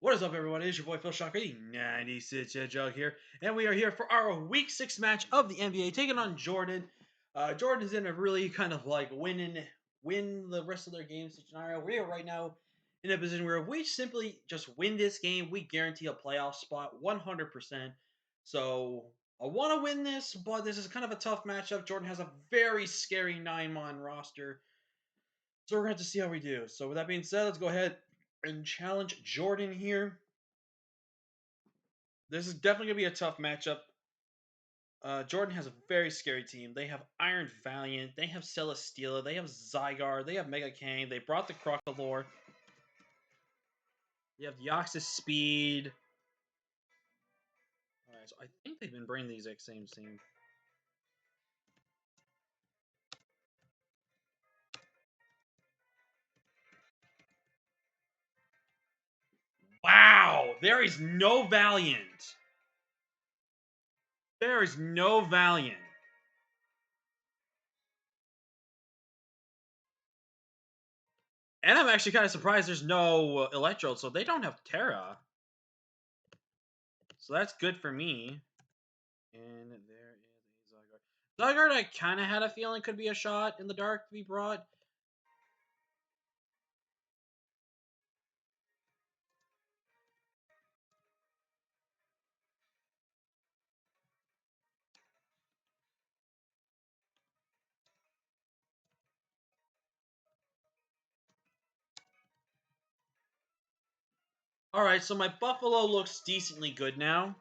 What is up, everyone? It is your boy Phil Shocker, the 96 Jug here, and we are here for our Week 6 match of the NBA, taking on Jordan. Jordan is in a really kind of like win the rest of their games scenario. We are right now in a position where if we simply just win this game, we guarantee a playoff spot 100%. So I want to win this, but this is kind of a tough matchup. Jordan has a very scary 9-man roster. So we're going to have to see how we do. So with that being said, let's go ahead and challenge Jordan here. This is definitely going to be a tough matchup. Jordan has a very scary team. They have Iron Valiant. They have Celesteela. They have Zygarde. They have Mega Kang. They brought the Crocodile. They have Deoxys Speed. Alright, so I think they've been bringing the exact same team. Wow! There is no Valiant. There is no Valiant. And I'm actually kind of surprised there's no Electrode, so they don't have Terra. So that's good for me. And there is a Zygarde. Zygarde, I kind of had a feeling could be a shot in the dark to be brought. Alright, so my Buffalo looks decently good now.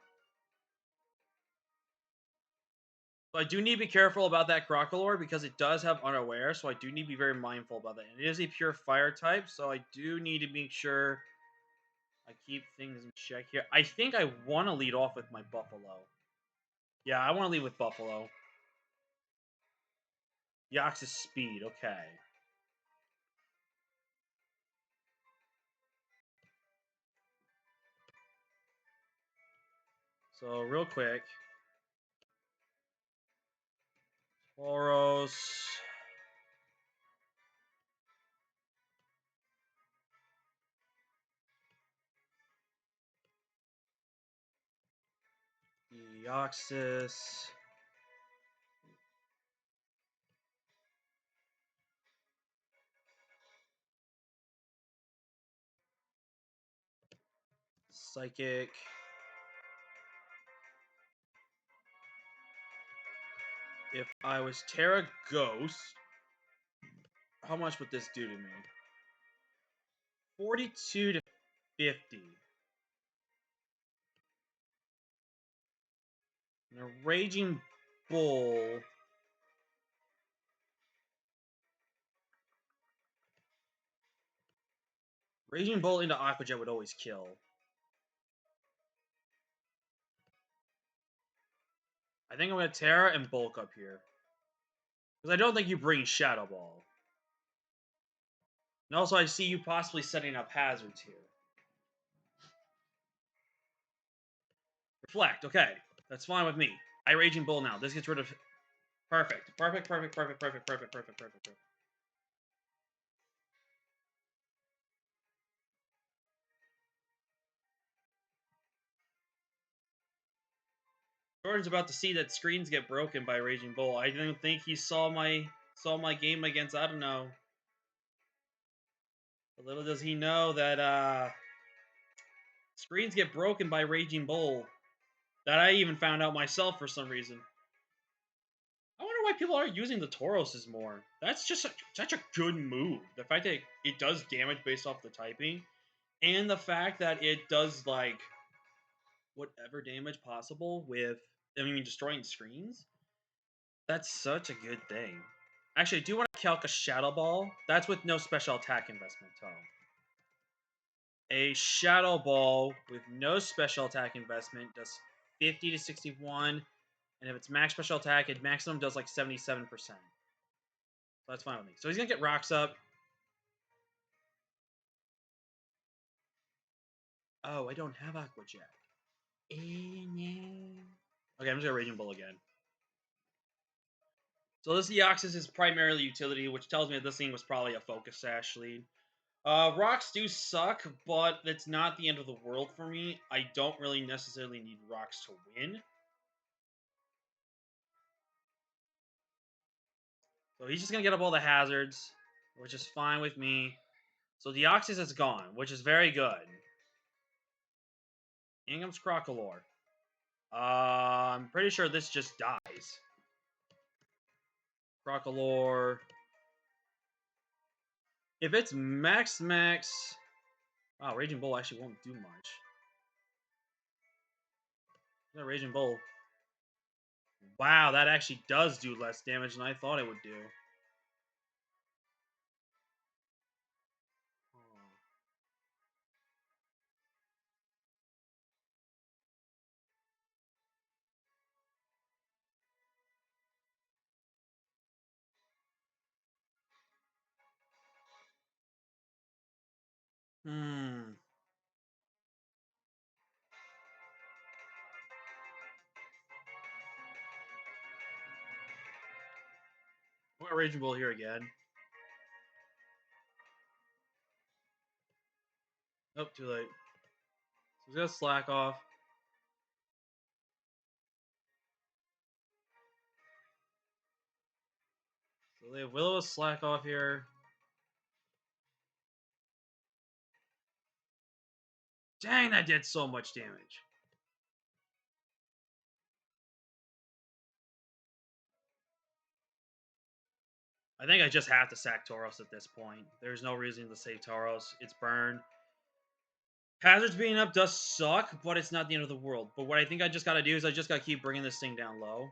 So I do need to be careful about that Crocodile because it does have Unaware, so I do need to be very mindful about that. And it is a pure fire type, so I do need to make sure I keep things in check here. I think I want to lead off with my Buffalo. Yeah, I want to lead with Buffalo. Yox's Speed, okay. So, real quick. Tauros. Deoxys. Psychic. If I was Terra Ghost, how much would this do to me? 42 to 50. And a Raging Bull. Raging Bull into Aqua Jet would always kill. I think I'm going to Terra and bulk up here. Because I don't think you bring Shadow Ball. And also, I see you possibly setting up hazards here. Reflect, okay. That's fine with me. I Raging Bull now. This gets rid of... Perfect. Perfect, perfect, perfect, perfect, perfect, perfect, perfect, perfect. Jordan's about to see that screens get broken by Raging Bull. I don't think he saw my game against, I don't know. But little does he know that screens get broken by Raging Bull. That I even found out myself for some reason. I wonder why people are using the Tauroses more. That's just such a good move. The fact that it does damage based off the typing, and the fact that it does like whatever damage possible with, I mean, destroying screens. That's such a good thing. Actually, I do want to calc a Shadow Ball. That's with no special attack investment, Tom. A Shadow Ball with no special attack investment does 50 to 61. And if it's max special attack, it maximum does like 77%. So that's fine with me. So he's going to get rocks up. Oh, I don't have Aqua Jet. Okay, I'm just going to Raging Bull again. So this Deoxys is primarily utility, which tells me that this thing was probably a Focus Sash lead. Rocks do suck, but it's not the end of the world for me. I don't really necessarily need rocks to win. So he's just gonna get up all the hazards, which is fine with me. So Deoxys is gone, which is very good. In comes Crocolore. I'm pretty sure this just dies. Crocolore. If it's max... Wow, Raging Bull actually won't do much. That Raging Bull. Wow, that actually does do less damage than I thought it would do. Hmm. I'm gonna Raging Bull here again. Nope, too late. So he's gonna slack off. So they have Will-O-Wisp slack off here. Dang, that did so much damage. I think I just have to sack Tauros at this point. There's no reason to save Tauros. It's burned. Hazards being up does suck, but it's not the end of the world. But what I think I just gotta do is I just gotta keep bringing this thing down low.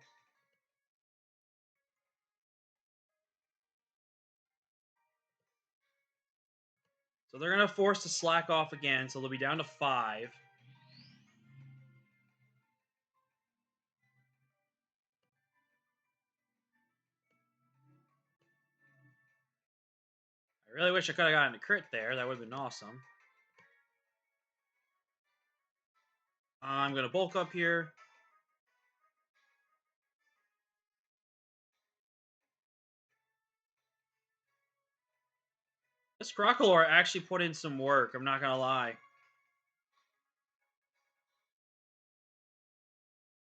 So they're gonna force to slack off again, so they'll be down to 5. I really wish I could have gotten a crit there. That would have been awesome. I'm gonna bulk up here. This Crocolore actually put in some work, I'm not gonna lie.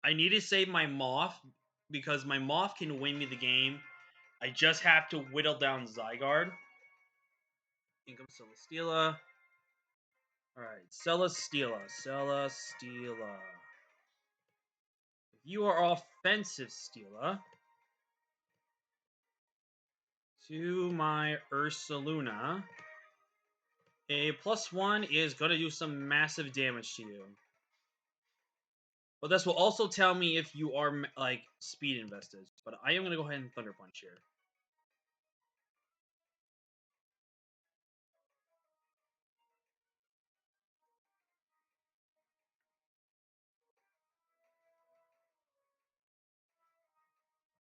I need to save my Moth, because my Moth can win me the game. I just have to whittle down Zygarde. In comes Celesteela. Alright, Celesteela. If you are offensive, Steela, to my Ursaluna, a +1 is going to do some massive damage to you. But this will also tell me if you are, like, speed invested. But I am going to go ahead and Thunder Punch here.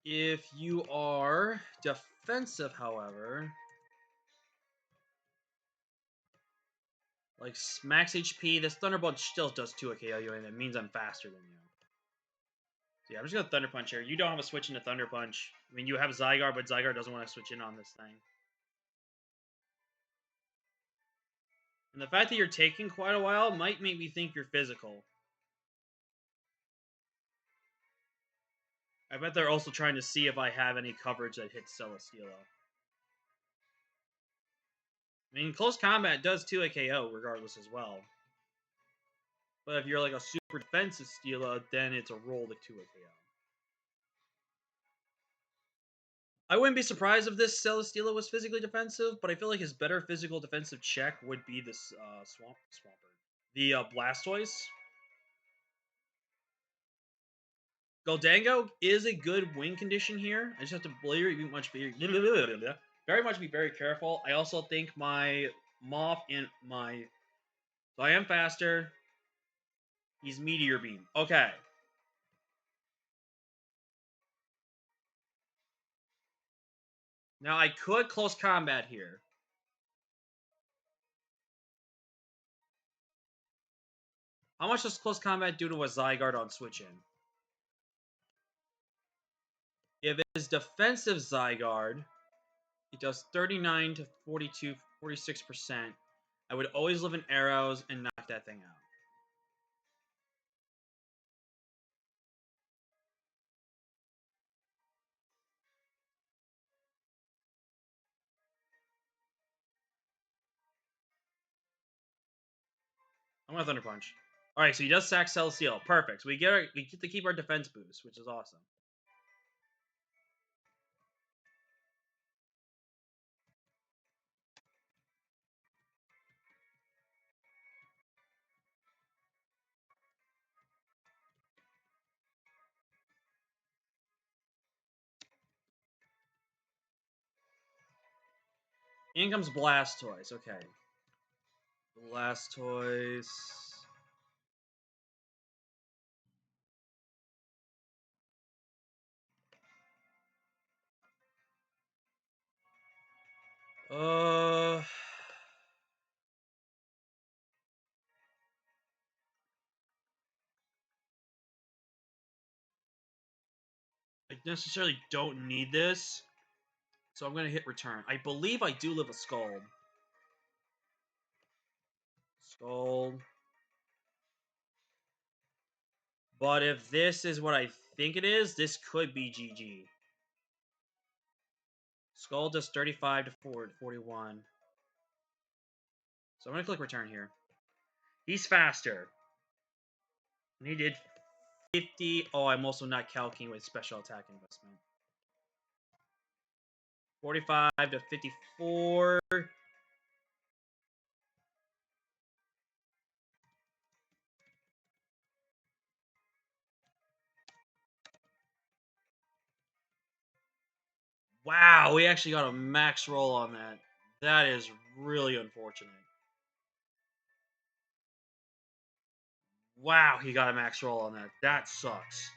If you are defensive, however, like max HP, this Thunderbolt still does 2 KO you, and it means I'm faster than you. So yeah, I'm just gonna Thunder Punch here. You don't have a switch into Thunder Punch. I mean, you have Zygarde, but Zygarde doesn't want to switch in on this thing. And the fact that you're taking quite a while might make me think you're physical. I bet they're also trying to see if I have any coverage that hits Celesteela. I mean, close combat does 2 KO regardless as well. But if you're like a super defensive Steela, then it's a roll to 2 KO. I wouldn't be surprised if this Celesteela was physically defensive, but I feel like his better physical defensive check would be this Swampert. The Blastoise. Goldango is a good win condition here. I just have to very much be very careful. I also think my Moth and my... So I am faster. He's Meteor Beam. Okay. Now I could close combat here. How much does close combat do to a Zygarde on switch in? If it is defensive Zygarde, it does 39 to 42 46%. I would always live in arrows and knock that thing out. I'm gonna Thunder Punch. All right, so he does sack Celestial. Perfect. So we get to keep our defense boost, which is awesome. In comes Blastoise. Okay. Blastoise. Uh. I necessarily don't need this, so I'm gonna hit return. I believe I do live a Scald. Scald. But if this is what I think it is, this could be GG. Skull does 35 to 41. So I'm going to click return here. He's faster. And he did 50. Oh, I'm also not calculating with special attack investment. 45 to 54. Wow, we actually got a max roll on that. That is really unfortunate. Wow, he got a max roll on that. That sucks.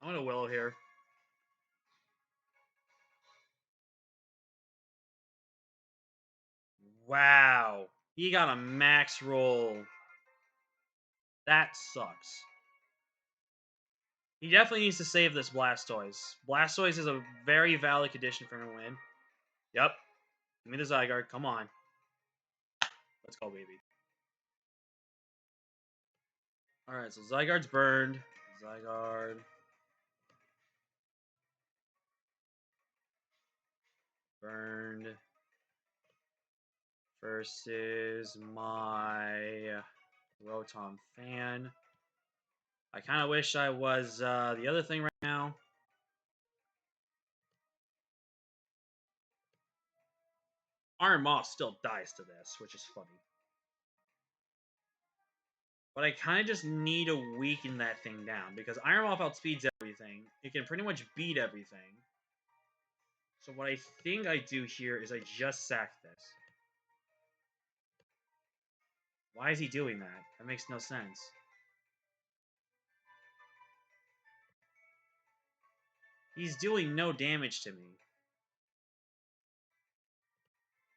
I'm going to Willow here. Wow. He got a max roll. That sucks. He definitely needs to save this Blastoise. Blastoise is a very valid condition for him to win. Yep. Give me the Zygarde. Come on. Let's go, baby. Alright, so Zygarde's burned. Zygarde. Burned. Versus my Rotom fan. I kind of wish I was the other thing right now. Iron Moss still dies to this, which is funny. But I kind of just need to weaken that thing down, because Iron Moth outspeeds everything. It can pretty much beat everything. So what I think I do here is I just sack this. Why is he doing that? That makes no sense. He's doing no damage to me.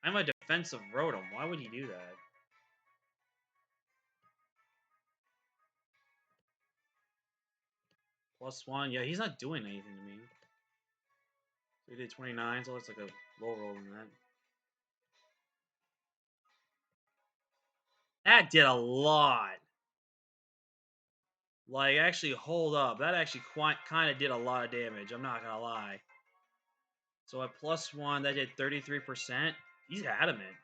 I'm a defensive Rotom. Why would he do that? +1. Yeah, he's not doing anything to me. So he did 29, so it's like a low roll in that. That did a lot. Like, actually, hold up. That actually kind of did a lot of damage. I'm not gonna lie. So at +1, that did 33%. He's adamant.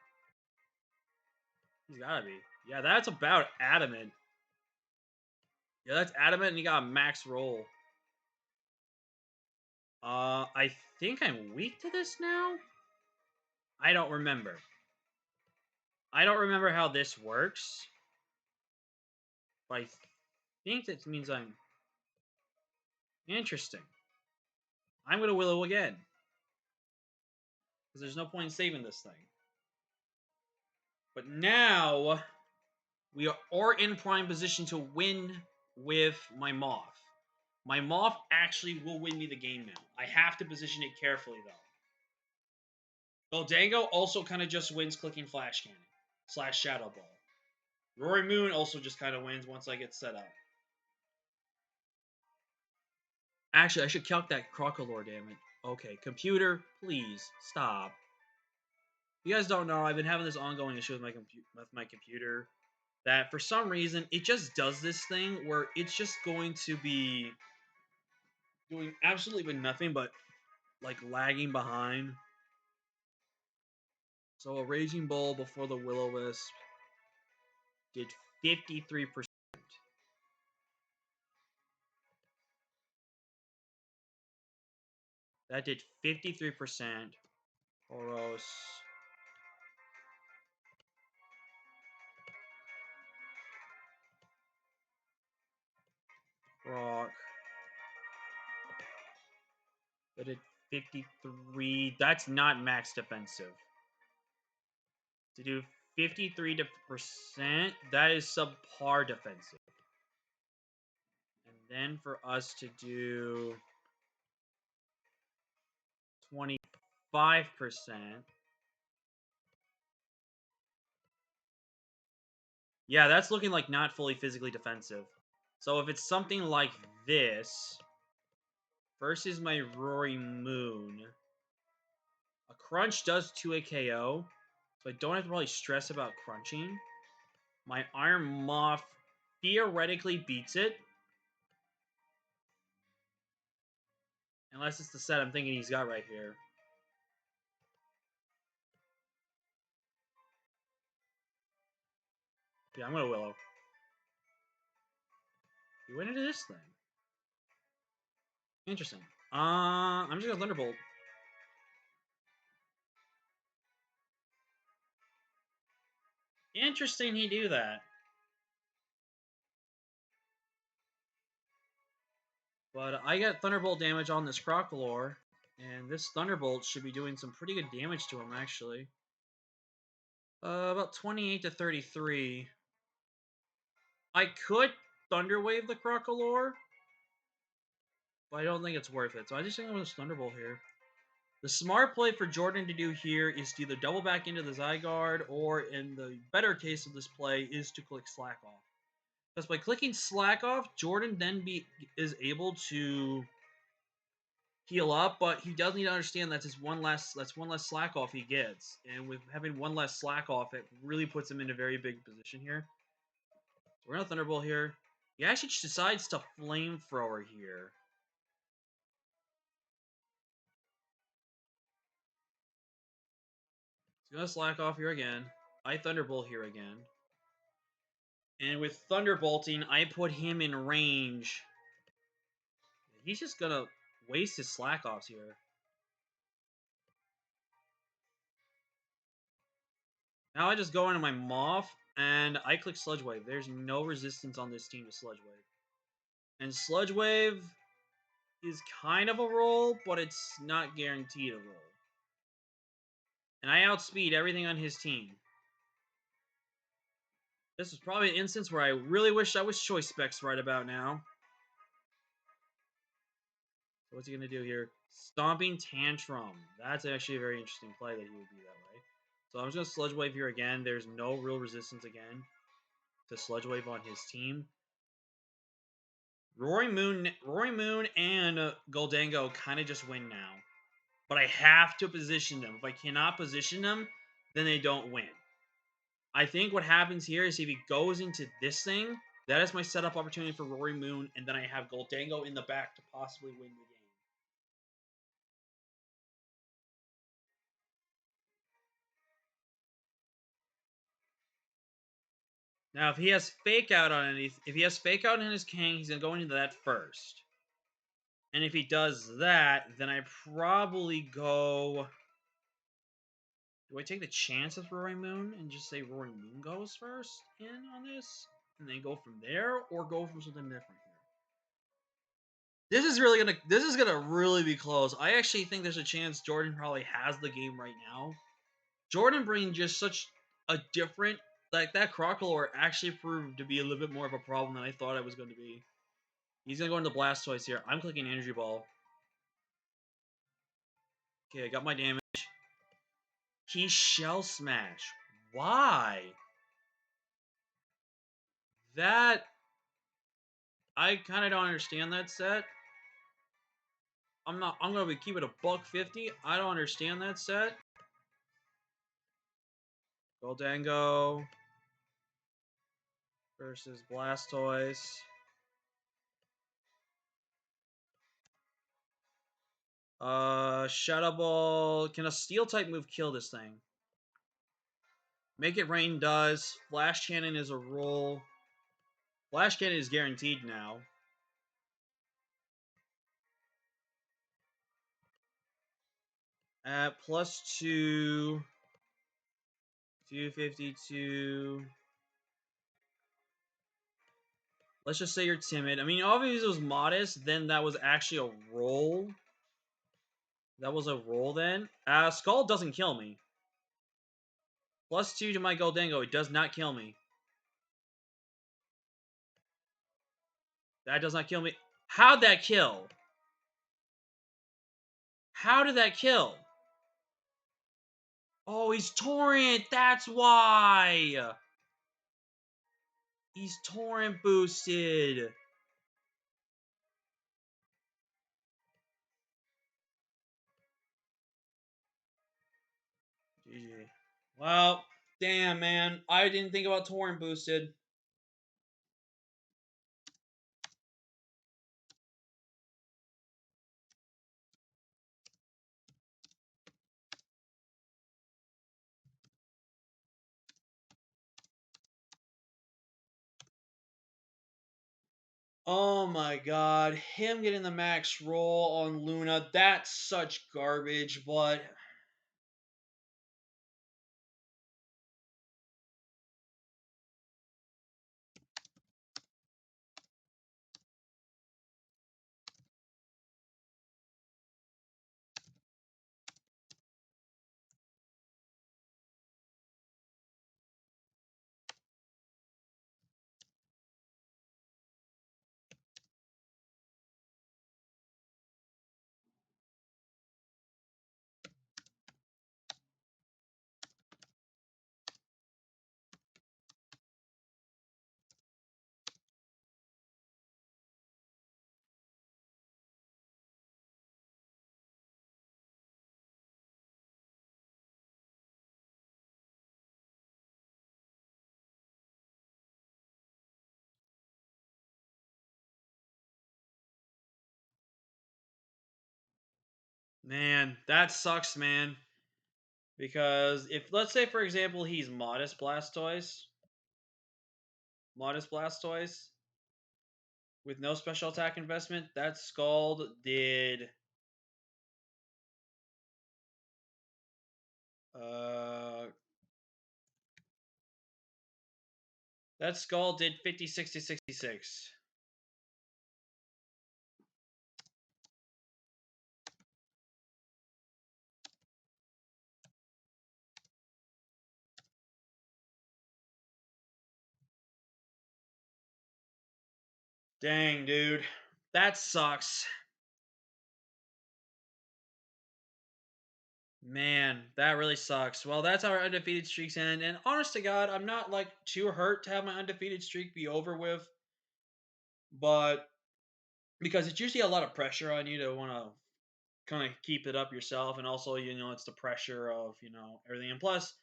He's gotta be. Yeah, that's about adamant. Yeah, that's adamant, and he got a max roll. I think I'm weak to this now? I don't remember. I don't remember how this works. But I think that means I'm... Interesting. I'm gonna Willow again. Because there's no point in saving this thing. But now, we are in prime position to win with my Moth. My Moth actually will win me the game now. I have to position it carefully, though. Goldango also kind of just wins clicking Flash Cannon. slash Shadow Ball. Rory Moon also just kind of wins once I get set up. Actually, I should calc that Crocolore damage. Okay, computer, please stop. If you guys don't know, I've been having this ongoing issue with my computer that for some reason it just does this thing where it's just going to be doing absolutely nothing but like lagging behind. So a Raging Bull before the Will-O-Wisp did 53%. That did 53%. Oros. Rock. That did 53. That's not max defensive. To do 53%, that is subpar defensive. And then for us to do 25%. Yeah, that's looking like not fully physically defensive. So if it's something like this versus my Rory Moon, a crunch does 2 KO, so I don't have to really stress about crunching. My Iron Moth theoretically beats it. Unless it's the set I'm thinking he's got right here. Yeah, I'm gonna Willow. You went into this thing. Interesting. I'm just gonna Thunderbolt. Interesting he do that. But I got Thunderbolt damage on this Crocolore, and this Thunderbolt should be doing some pretty good damage to him, actually. About 28 to 33. I could Thunder Wave the Crocolore, but I don't think it's worth it. So I just think I'm going to Thunderbolt here. The smart play for Jordan to do here is to either double back into the Zygarde, or in the better case of this play, is to click Slack Off. Because by clicking Slack Off, Jordan then is able to heal up, but he does need to understand that's one less slack off he gets. And with having one less slack off, it really puts him in a very big position here. So we're gonna Thunderbolt here. He actually decides to Flamethrower here. He's gonna slack off here again. I Thunderbolt here again. And with Thunderbolting, I put him in range. He's just gonna waste his slack offs here. Now I just go into my Moth, and I click Sludge Wave. There's no resistance on this team to Sludge Wave. And Sludge Wave is kind of a roll, but it's not guaranteed a roll. And I outspeed everything on his team. This is probably an instance where I really wish I was Choice Specs right about now. So what's he going to do here? Stomping Tantrum. That's actually a very interesting play that he would be that way. So I'm just going to Sludge Wave here again. There's no real resistance again to Sludge Wave on his team. Rory Moon and Goldango kind of just win now. But I have to position them. If I cannot position them, then they don't win. I think what happens here is if he goes into this thing, that is my setup opportunity for Rory Moon, and then I have Goldango in the back to possibly win the game. Now, if he has Fake Out on anything, if he has Fake Out in his King, he's gonna go into that first. And if he does that, then I probably go. Do I take the chance with Rory Moon and just say Rory Moon goes first in on this, and then go from there, or go from something different here? This is gonna really be close. I actually think there's a chance Jordan probably has the game right now. Jordan bringing just such a different, like, that Crocolore actually proved to be a little bit more of a problem than I thought it was going to be. He's gonna go into Blastoise here. I'm clicking Energy Ball. Okay, I got my damage. He Shell Smash. Why? That I kind of don't understand that set. I'm gonna be keeping a buck 50. I don't understand that set. Goldango versus Blastoise. Shadow Ball. Can a Steel type move kill this thing? Make It Rain does. Flash Cannon is a roll. Flash Cannon is guaranteed now. At +2, 252. Let's just say you're timid. I mean, obviously it was modest. Then that was actually a roll. That was a roll then. Skull doesn't kill me. +2 to my Goldango. It does not kill me. That does not kill me. How'd that kill? How did that kill? Oh, he's Torrent. That's why. He's Torrent boosted. GG. Well, damn, man. I didn't think about Torrent boosted. Oh my god. Him getting the max roll on Luna. That's such garbage, but man, that sucks, man. Because if, let's say, for example, he's Modest Blastoise, with no special attack investment, that Scald did. Uh, that Scald did 50, 60, 66. Dang, dude. That sucks. Man, that really sucks. Well, that's how our undefeated streaks end. And honest to God, I'm not like too hurt to have my undefeated streak be over with. But because it's usually a lot of pressure on you to want to kind of keep it up yourself. And also, it's the pressure of, everything. And plus,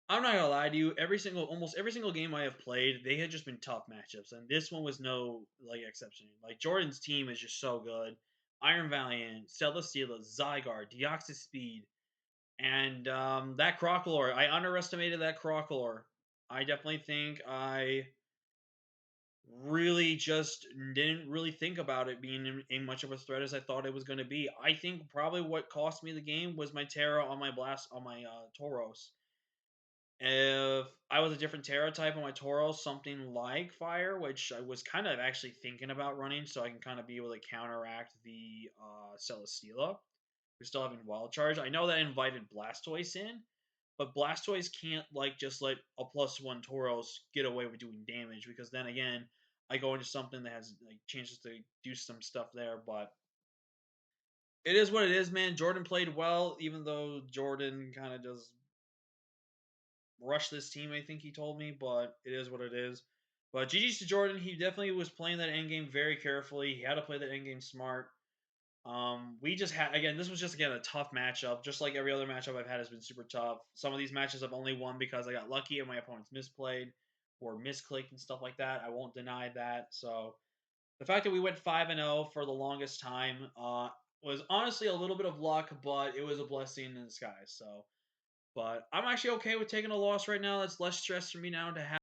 I'm not gonna lie to you. Almost every single game I have played, they had just been tough matchups, and this one was no like exception. Like Jordan's team is just so good. Iron Valiant, Celesteela, Zygarde, Deoxys Speed, and that Crocolore. I underestimated that Crocolore. I definitely think I really just didn't really think about it being in much of a threat as I thought it was going to be. I think probably what cost me the game was my Terra on my Tauros. If I was a different Terra type on my Tauros, something like Fire, which I was kind of actually thinking about running, so I can kind of be able to counteract the Celesteela. We still having Wild Charge. I know that invited Blastoise in, but Blastoise can't just let a +1 Tauros get away with doing damage, because then again, I go into something that has like chances to do some stuff there. But it is what it is, man. Jordan played well, even though Jordan kind of just rush this team. I think he told me, but it is what it is. But GG's to Jordan. He definitely was playing that end game very carefully. He had to play that end game smart. We just had again. This was just again a tough matchup. Just like every other matchup I've had has been super tough. Some of these matches I've only won because I got lucky and my opponents misplayed or misclicked and stuff like that. I won't deny that. So the fact that we went 5-0 for the longest time was honestly a little bit of luck, but it was a blessing in disguise. So, but I'm actually okay with taking a loss right now. That's less stress for me now to have.